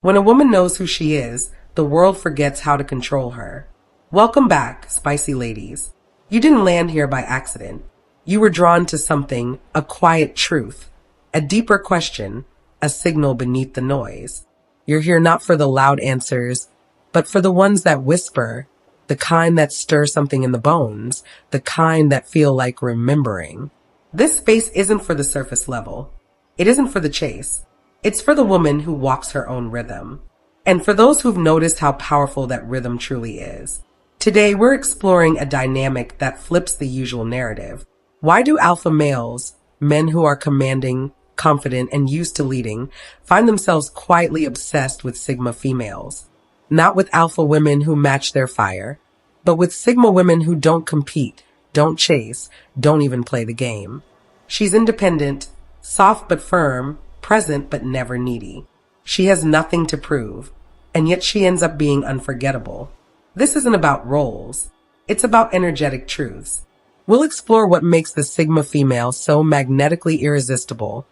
When a woman knows who she is, the world forgets how to control her. Welcome back, spicy ladies. You didn't land here by accident. You were drawn to something, a quiet truth, a deeper question, a signal beneath the noise. You're here not for the loud answers, but for the ones that whisper, the kind that stir something in the bones, the kind that feel like remembering. This space isn't for the surface level. It isn't for the chase. It's for the woman who walks her own rhythm. And for those who've noticed how powerful that rhythm truly is. Today, we're exploring a dynamic that flips the usual narrative. Why do alpha males, men who are commanding, confident, and used to leading, find themselves quietly obsessed with sigma females? Not with alpha women who match their fire, but with sigma women who don't compete, don't chase, don't even play the game. She's independent, soft but firm, present but never needy. She has nothing to prove, and yet she ends up being unforgettable. This isn't about roles. It's about energetic truths. We'll explore what makes the sigma female so magnetically irresistible,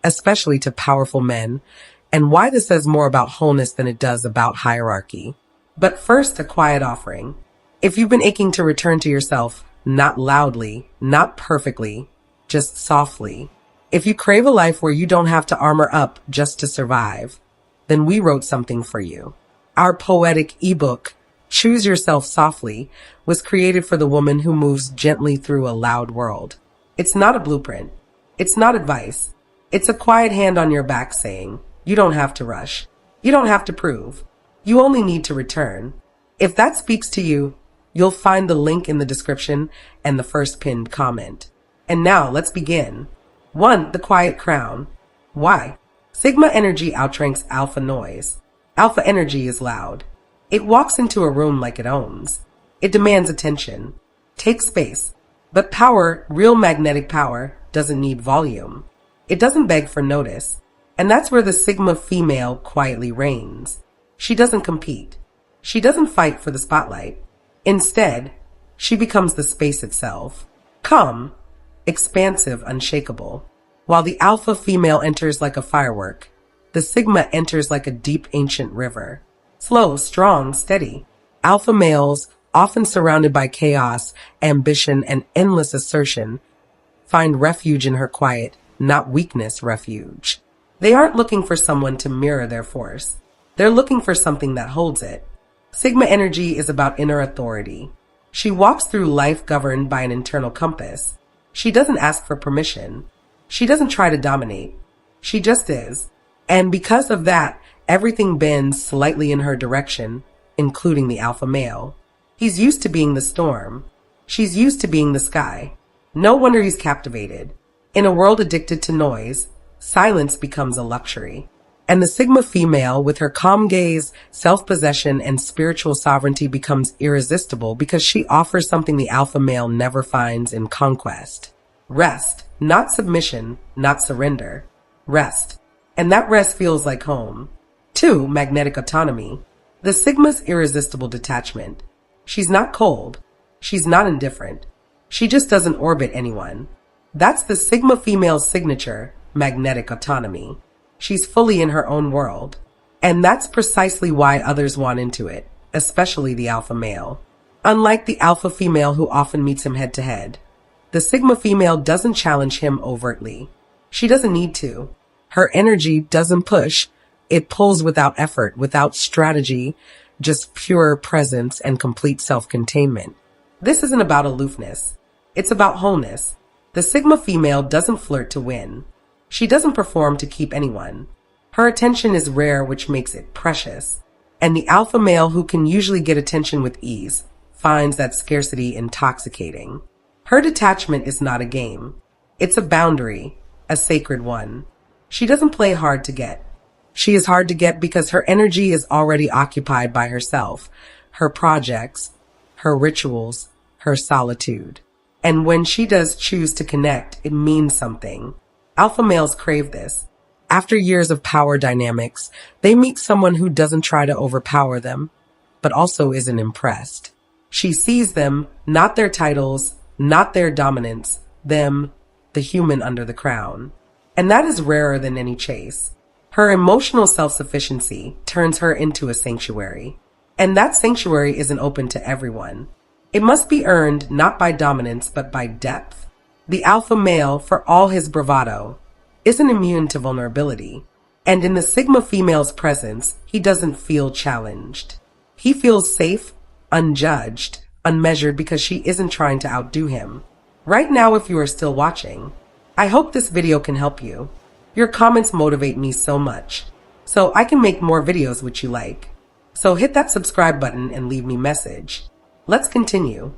especially to powerful men, and why this says more about wholeness than it does about hierarchy. But first, a quiet offering. If you've been aching to return to yourself, not loudly, not perfectly, just softly, if you crave a life where you don't have to armor up just to survive, then we wrote something for you. Our poetic ebook, Choose Yourself Softly, was created for the woman who moves gently through a loud world. It's not a blueprint. It's not advice. It's a quiet hand on your back saying, you don't have to rush. You don't have to prove. You only need to return. If that speaks to you, you'll find the link in the description and the first pinned comment. And now let's begin. 1. The quiet crown. Why? Sigma energy outranks alpha noise. Alpha energy is loud. It walks into a room like it owns. It demands attention, takes space. But power, real magnetic power, doesn't need volume. It doesn't beg for notice. And that's where the sigma female quietly reigns. She doesn't compete. She doesn't fight for the spotlight. Instead, she becomes the space itself. Calm, expansive, unshakable. While the alpha female enters like a firework, the sigma enters like a deep ancient river. Slow, strong, steady. Alpha males, often surrounded by chaos, ambition, and endless assertion, find refuge in her quiet, not weakness refuge. They aren't looking for someone to mirror their force. They're looking for something that holds it. Sigma energy is about inner authority. She walks through life governed by an internal compass. She doesn't ask for permission. She doesn't try to dominate. She just is. And because of that, everything bends slightly in her direction, including the alpha male. He's used to being the storm. She's used to being the sky. No wonder he's captivated. In a world addicted to noise, silence becomes a luxury. And the sigma female, with her calm gaze, self-possession, and spiritual sovereignty, becomes irresistible because she offers something the alpha male never finds in conquest. Rest. Not submission, not surrender. Rest. And that rest feels like home. 2. Magnetic autonomy. The sigma's irresistible detachment. She's not cold. She's not indifferent. She just doesn't orbit anyone. That's the sigma female's signature, magnetic autonomy. She's fully in her own world. And that's precisely why others want into it, especially the alpha male. Unlike the alpha female who often meets him head to head, the sigma female doesn't challenge him overtly. She doesn't need to. Her energy doesn't push. It pulls without effort, without strategy, just pure presence and complete self-containment. This isn't about aloofness. It's about wholeness. The sigma female doesn't flirt to win. She doesn't perform to keep anyone. Her attention is rare, which makes it precious. And the alpha male, who can usually get attention with ease, finds that scarcity intoxicating. Her detachment is not a game. It's a boundary, a sacred one. She doesn't play hard to get. She is hard to get because her energy is already occupied by herself, her projects, her rituals, her solitude. And when she does choose to connect, it means something. Alpha males crave this. After years of power dynamics, they meet someone who doesn't try to overpower them, but also isn't impressed. She sees them, not their titles, not their dominance, them, the human under the crown. And that is rarer than any chase. Her emotional self-sufficiency turns her into a sanctuary. And that sanctuary isn't open to everyone. It must be earned not by dominance but by depth. The alpha male, for all his bravado, isn't immune to vulnerability. And in the Sigma female's presence, he doesn't feel challenged. He feels safe, unjudged, unmeasured because she isn't trying to outdo him. Right now, if you are still watching, I hope this video can help you. Your comments motivate me so much, so I can make more videos which you like. So hit that subscribe button and leave me a message. Let's continue.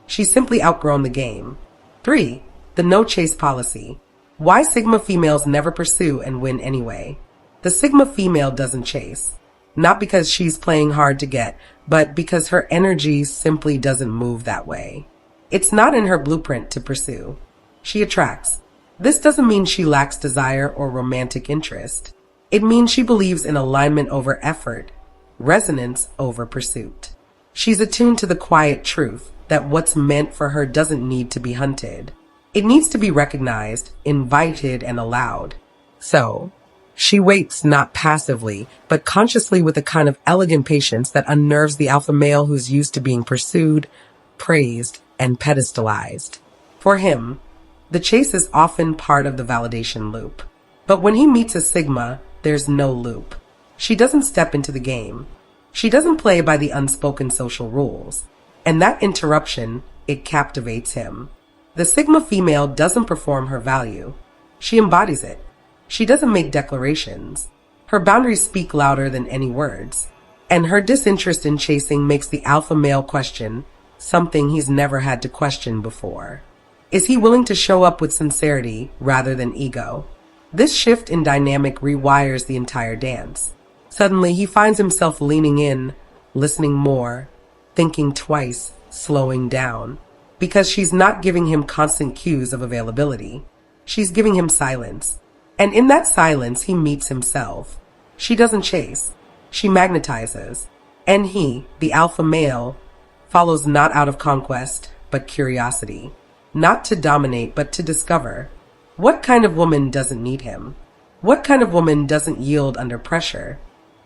She's simply outgrown the game. 3. The no chase policy. Why Sigma females never pursue and win anyway. The Sigma female doesn't chase. Not because she's playing hard to get, but because her energy simply doesn't move that way. It's not in her blueprint to pursue. She attracts. This doesn't mean she lacks desire or romantic interest. It means she believes in alignment over effort, resonance over pursuit. She's attuned to the quiet truth that what's meant for her doesn't need to be hunted. It needs to be recognized, invited, and allowed. So, she waits not passively, but consciously with a kind of elegant patience that unnerves the alpha male who's used to being pursued, praised, and pedestalized. For him, the chase is often part of the validation loop. But when he meets a Sigma, there's no loop. She doesn't step into the game. She doesn't play by the unspoken social rules. And that interruption, it captivates him. The Sigma female doesn't perform her value. She embodies it. She doesn't make declarations. Her boundaries speak louder than any words. And her disinterest in chasing makes the alpha male question something he's never had to question before. Is he willing to show up with sincerity rather than ego? This shift in dynamic rewires the entire dance. Suddenly, he finds himself leaning in, listening more, thinking twice, slowing down. Because she's not giving him constant cues of availability. She's giving him silence. And in that silence, he meets himself. She doesn't chase. She magnetizes. And he, the alpha male, follows not out of conquest, but curiosity. Not to dominate, but to discover. What kind of woman doesn't need him? What kind of woman doesn't yield under pressure?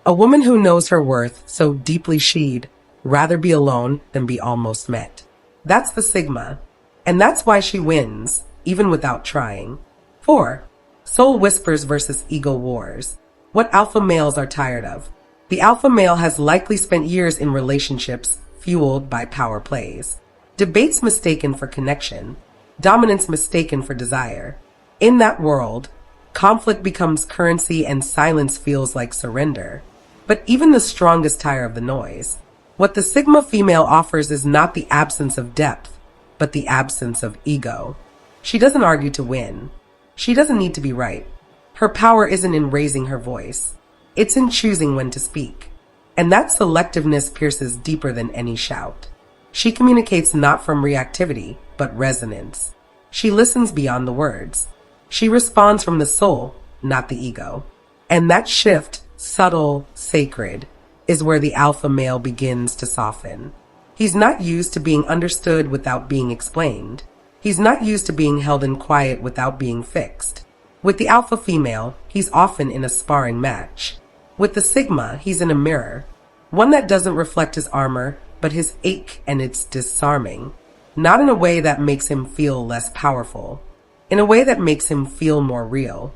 A woman who knows her worth so deeply she'd rather be alone than be almost met. That's the Sigma. And that's why she wins, even without trying. 4. Soul whispers versus ego wars. What alpha males are tired of. The alpha male has likely spent years in relationships fueled by power plays. Debates mistaken for connection. Dominance mistaken for desire. In that world, conflict becomes currency and silence feels like surrender. But even the strongest tire of the noise. What the Sigma female offers is not the absence of depth, but the absence of ego. She doesn't argue to win. She doesn't need to be right. Her power isn't in raising her voice. It's in choosing when to speak. And that selectiveness pierces deeper than any shout. She communicates not from reactivity, but resonance. She listens beyond the words. She responds from the soul, not the ego. And that shift, subtle, sacred, is where the alpha male begins to soften. He's not used to being understood without being explained. He's not used to being held in quiet without being fixed. With the alpha female, he's often in a sparring match. With the Sigma, he's in a mirror. One that doesn't reflect his armor, but his ache, and it's disarming. Not in a way that makes him feel less powerful. In a way that makes him feel more real.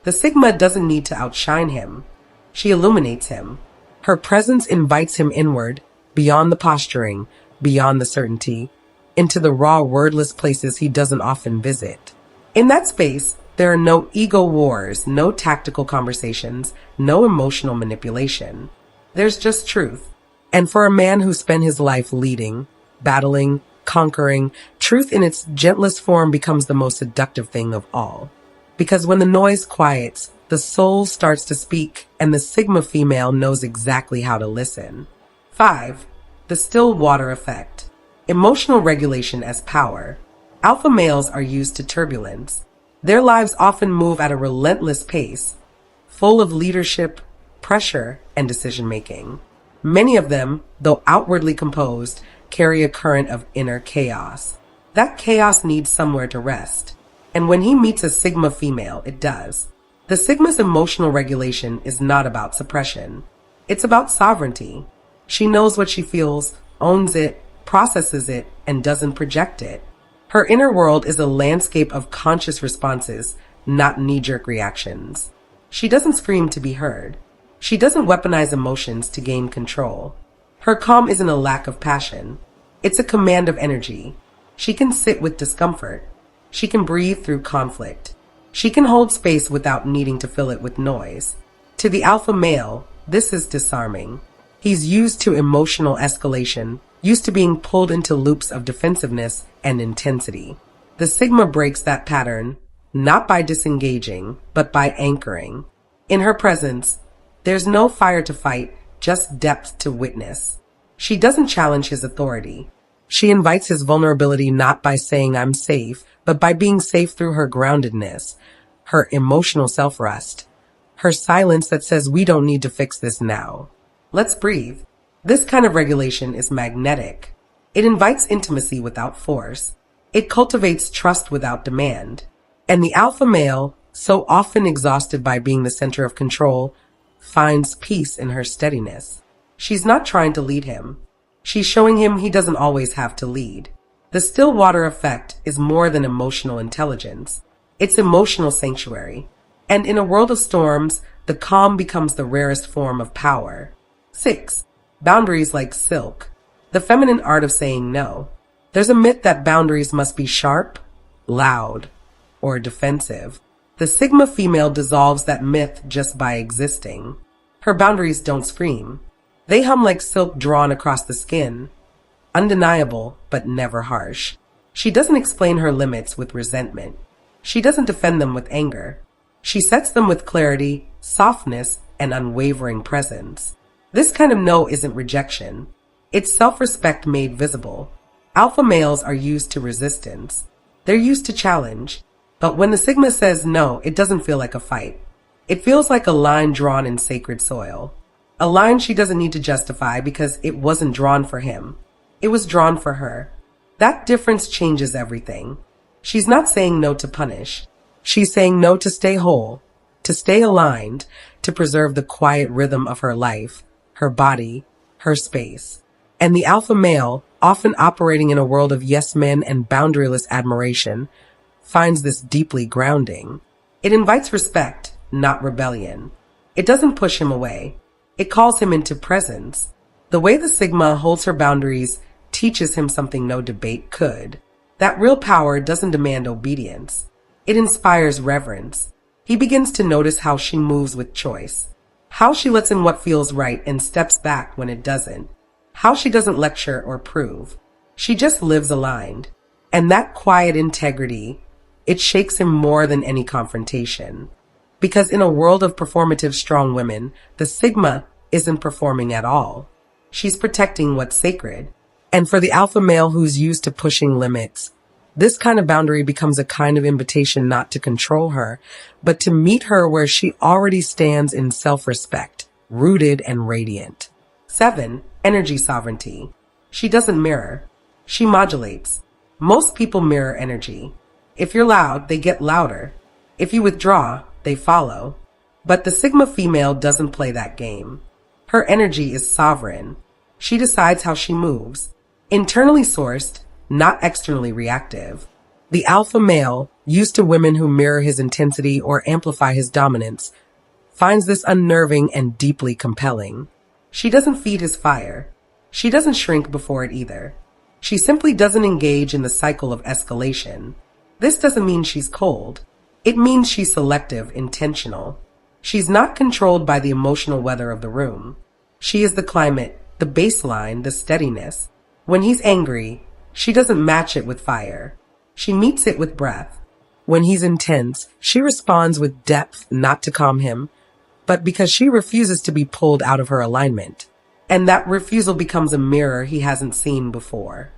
The Sigma doesn't need to outshine him. She illuminates him. Her presence invites him inward, beyond the posturing, beyond the certainty, into the raw, wordless places he doesn't often visit. In that space, there are no ego wars, no tactical conversations, no emotional manipulation. There's just truth. And for a man who spent his life leading, battling, conquering, truth in its gentlest form becomes the most seductive thing of all. Because when the noise quiets, the soul starts to speak, and the Sigma female knows exactly how to listen. 5. The still water effect. Emotional regulation as power. Alpha males are used to turbulence. Their lives often move at a relentless pace, full of leadership, pressure, and decision-making. Many of them, though outwardly composed, carry a current of inner chaos. That chaos needs somewhere to rest. And when he meets a Sigma female, it does. The Sigma's emotional regulation is not about suppression. It's about sovereignty. She knows what she feels, owns it, processes it, and doesn't project it. Her inner world is a landscape of conscious responses, not knee-jerk reactions. She doesn't scream to be heard. She doesn't weaponize emotions to gain control. Her calm isn't a lack of passion. It's a command of energy. She can sit with discomfort. She can breathe through conflict. She can hold space without needing to fill it with noise. To the alpha male, this is disarming. He's used to emotional escalation, used to being pulled into loops of defensiveness and intensity. The Sigma breaks that pattern, not by disengaging, but by anchoring. In her presence, there's no fire to fight, just depth to witness. She doesn't challenge his authority. She invites his vulnerability not by saying I'm safe, but by being safe through her groundedness, her emotional self-rest, her silence that says we don't need to fix this now. Let's breathe. This kind of regulation is magnetic. It invites intimacy without force. It cultivates trust without demand. And the alpha male, so often exhausted by being the center of control, finds peace in her steadiness. She's not trying to lead him. She's showing him he doesn't always have to lead. The still water effect is more than emotional intelligence. It's emotional sanctuary. And in a world of storms, the calm becomes the rarest form of power. 6. Boundaries like silk. The feminine art of saying no. There's a myth that boundaries must be sharp, loud, or defensive. The Sigma female dissolves that myth just by existing. Her boundaries don't scream. They hum like silk drawn across the skin. Undeniable, but never harsh. She doesn't explain her limits with resentment. She doesn't defend them with anger. She sets them with clarity, softness, and unwavering presence. This kind of no isn't rejection. It's self-respect made visible. Alpha males are used to resistance. They're used to challenge. But when the Sigma says no, it doesn't feel like a fight. It feels like a line drawn in sacred soil. A line she doesn't need to justify because it wasn't drawn for him. It was drawn for her. That difference changes everything. She's not saying no to punish. She's saying no to stay whole, to stay aligned, to preserve the quiet rhythm of her life, her body, her space. And the alpha male, often operating in a world of yes men and boundaryless admiration, finds this deeply grounding. It invites respect, not rebellion. It doesn't push him away. It calls him into presence. The way the Sigma holds her boundaries teaches him something no debate could. That real power doesn't demand obedience. It inspires reverence. He begins to notice how she moves with choice, how she lets in what feels right and steps back when it doesn't, how she doesn't lecture or prove. She just lives aligned. And that quiet integrity, it shakes him more than any confrontation. Because in a world of performative strong women, the Sigma isn't performing at all. She's protecting what's sacred. And for the alpha male who's used to pushing limits, this kind of boundary becomes a kind of invitation not to control her, but to meet her where she already stands in self-respect, rooted and radiant. 7. Energy sovereignty. She doesn't mirror. She modulates. Most people mirror energy. If you're loud, they get louder. If you withdraw, they follow. But the Sigma female doesn't play that game. Her energy is sovereign. She decides how she moves. Internally sourced, not externally reactive. The alpha male, used to women who mirror his intensity or amplify his dominance, finds this unnerving and deeply compelling. She doesn't feed his fire. She doesn't shrink before it either. She simply doesn't engage in the cycle of escalation. This doesn't mean she's cold. It means she's selective, intentional. She's not controlled by the emotional weather of the room. She is the climate, the baseline, the steadiness. When he's angry, she doesn't match it with fire. She meets it with breath. When he's intense, she responds with depth, not to calm him, but because she refuses to be pulled out of her alignment. And that refusal becomes a mirror he hasn't seen before.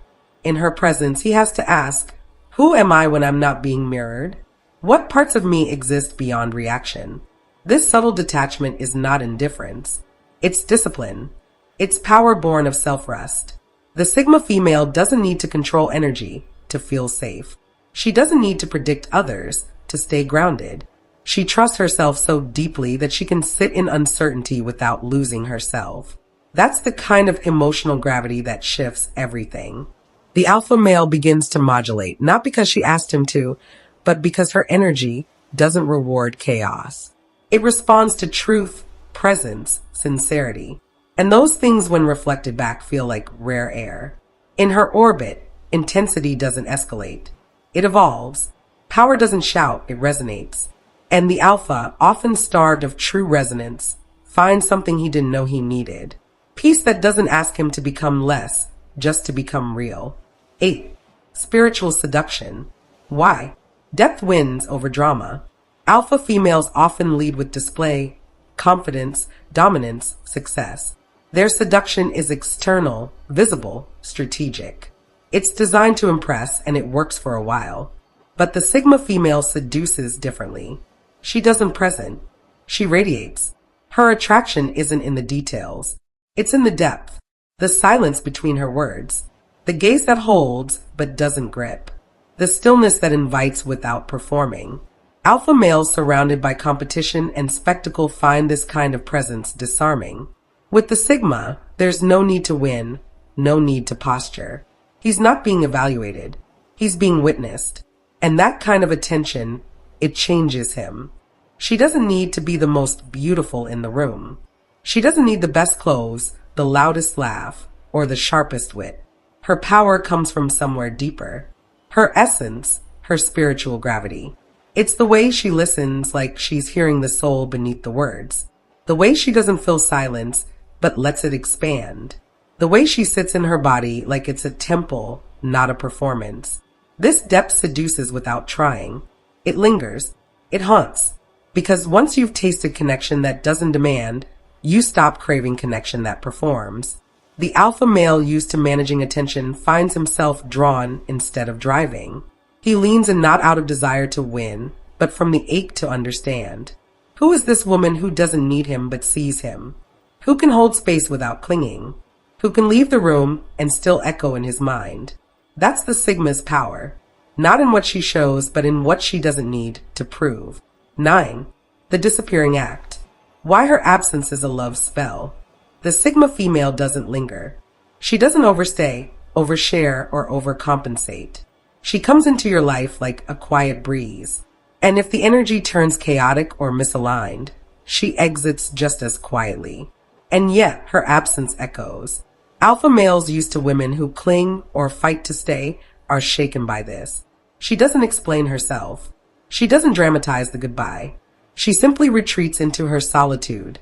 In her presence, he has to ask, who am I when I'm not being mirrored? What parts of me exist beyond reaction? This subtle detachment is not indifference. It's discipline. It's power born of self-rest. The Sigma female doesn't need to control energy to feel safe. She doesn't need to predict others to stay grounded. She trusts herself so deeply that she can sit in uncertainty without losing herself. That's the kind of emotional gravity that shifts everything. The alpha male begins to modulate, not because she asked him to, but because her energy doesn't reward chaos. It responds to truth, presence, sincerity. And those things, when reflected back, feel like rare air. In her orbit, intensity doesn't escalate. It evolves. Power doesn't shout, it resonates. And the alpha, often starved of true resonance, finds something he didn't know he needed. Peace that doesn't ask him to become less, just to become real. 8. Spiritual seduction. Why? Depth wins over drama. Alpha females often lead with display, confidence, dominance, success. Their seduction is external, visible, strategic. It's designed to impress, and it works for a while. But the Sigma female seduces differently. She doesn't present. She radiates. Her attraction isn't in the details. It's in the depth, the silence between her words, the gaze that holds but doesn't grip, the stillness that invites without performing. Alpha males surrounded by competition and spectacle find this kind of presence disarming. With the Sigma, there's no need to win, no need to posture. He's not being evaluated. He's being witnessed. And that kind of attention, it changes him. She doesn't need to be the most beautiful in the room. She doesn't need the best clothes, the loudest laugh, or the sharpest wit. Her power comes from somewhere deeper. Her essence, her spiritual gravity. It's the way she listens like she's hearing the soul beneath the words. The way she doesn't fill silence, but lets it expand. The way she sits in her body like it's a temple, not a performance. This depth seduces without trying. It lingers. It haunts. Because once you've tasted connection that doesn't demand, you stop craving connection that performs. The alpha male used to managing attention finds himself drawn instead of driving. He leans in not out of desire to win, but from the ache to understand. Who is this woman who doesn't need him but sees him? Who can hold space without clinging? Who can leave the room and still echo in his mind? That's the Sigma's power. Not in what she shows, but in what she doesn't need to prove. 9. The disappearing act. Why her absence is a love spell. The Sigma female doesn't linger. She doesn't overstay, overshare, or overcompensate. She comes into your life like a quiet breeze. And if the energy turns chaotic or misaligned, she exits just as quietly. And yet her absence echoes. Alpha males used to women who cling or fight to stay are shaken by this. She doesn't explain herself. She doesn't dramatize the goodbye. She simply retreats into her solitude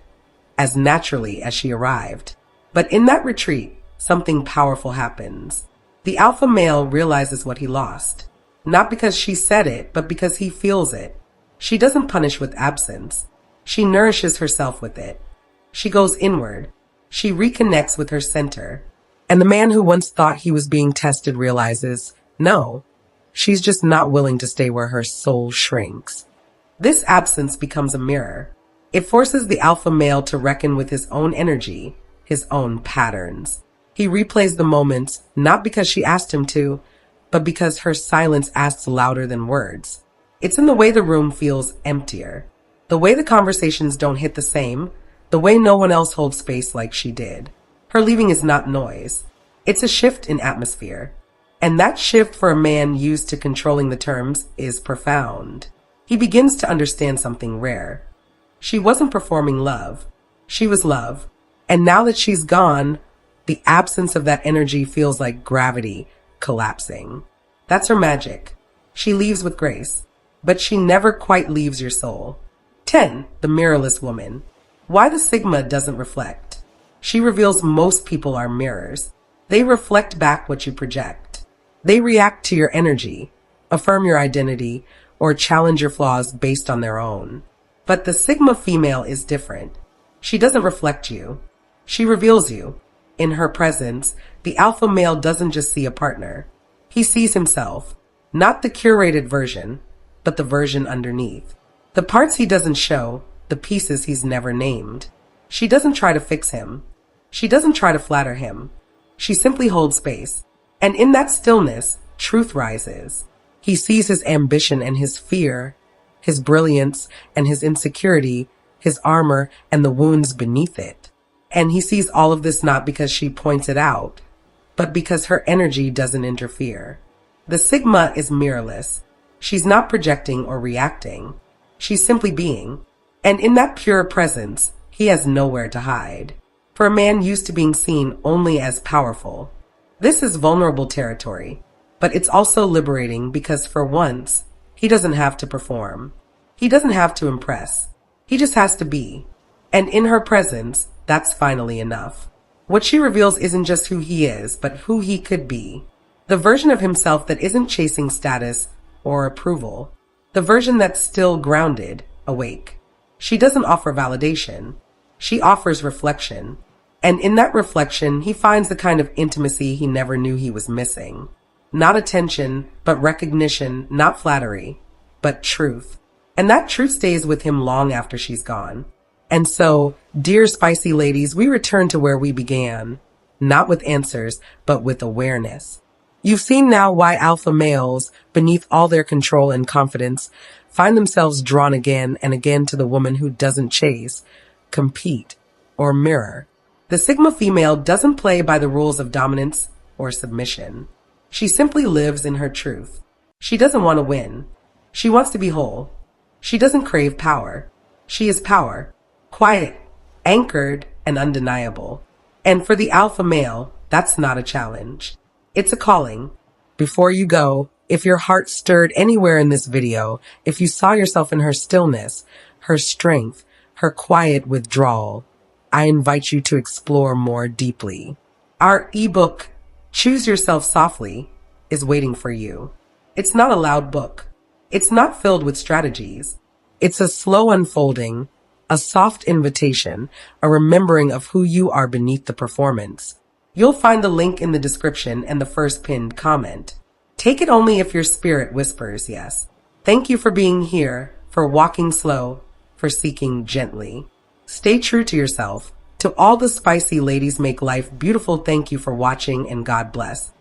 as naturally as she arrived. But in that retreat, something powerful happens. The alpha male realizes what he lost. Not because she said it, but because he feels it. She doesn't punish with absence. She nourishes herself with it. She goes inward. She reconnects with her center. And the man who once thought he was being tested realizes, no, she's just not willing to stay where her soul shrinks. This absence becomes a mirror. It forces the alpha male to reckon with his own energy, his own patterns. He replays the moments, not because she asked him to, but because her silence asks louder than words. It's in the way the room feels emptier, the way the conversations don't hit the same, the way no one else holds space like she did. Her leaving is not noise. It's a shift in atmosphere. And that shift for a man used to controlling the terms is profound. He begins to understand something rare. She wasn't performing love. She was love. And now that she's gone, the absence of that energy feels like gravity collapsing. That's her magic. She leaves with grace, but she never quite leaves your soul. 10. The mirrorless woman. Why the Sigma doesn't reflect. She reveals most people are mirrors. They reflect back what you project. They react to your energy, affirm your identity, or challenge your flaws based on their own. But the Sigma female is different. She doesn't reflect you. She reveals you. In her presence, the alpha male doesn't just see a partner. He sees himself, not the curated version, but the version underneath. The parts he doesn't show, the pieces he's never named. She doesn't try to fix him. She doesn't try to flatter him. She simply holds space. And in that stillness, truth rises. He sees his ambition and his fear, his brilliance and his insecurity, his armor and the wounds beneath it. And he sees all of this not because she points it out, but because her energy doesn't interfere. The Sigma is mirrorless. She's not projecting or reacting. She's simply being. And in that pure presence, he has nowhere to hide. For a man used to being seen only as powerful, this is vulnerable territory, but it's also liberating because for once, he doesn't have to perform. He doesn't have to impress. He just has to be. And in her presence, that's finally enough. What she reveals isn't just who he is, but who he could be. The version of himself that isn't chasing status or approval. The version that's still grounded, awake. She doesn't offer validation. She offers reflection. And in that reflection, he finds the kind of intimacy he never knew he was missing. Not attention, but recognition, not flattery, but truth. And that truth stays with him long after she's gone. And so, dear spicy ladies, we return to where we began. Not with answers, but with awareness. You've seen now why alpha males, beneath all their control and confidence, find themselves drawn again and again to the woman who doesn't chase, compete, or mirror. The Sigma female doesn't play by the rules of dominance or submission. She simply lives in her truth. She doesn't want to win. She wants to be whole. She doesn't crave power. She is power. Quiet, anchored, and undeniable. And for the alpha male, that's not a challenge. It's a calling. Before you go, if your heart stirred anywhere in this video, if you saw yourself in her stillness, her strength, her quiet withdrawal, I invite you to explore more deeply. Our ebook, Choose Yourself Softly, is waiting for you. It's not a loud book. It's not filled with strategies. It's a slow unfolding, a soft invitation, a remembering of who you are beneath the performance. You'll find the link in the description and the first pinned comment. Take it only if your spirit whispers yes. Thank you for being here, for walking slow, for seeking gently. Stay true to yourself. To all the spicy ladies make life beautiful, thank you for watching and God bless.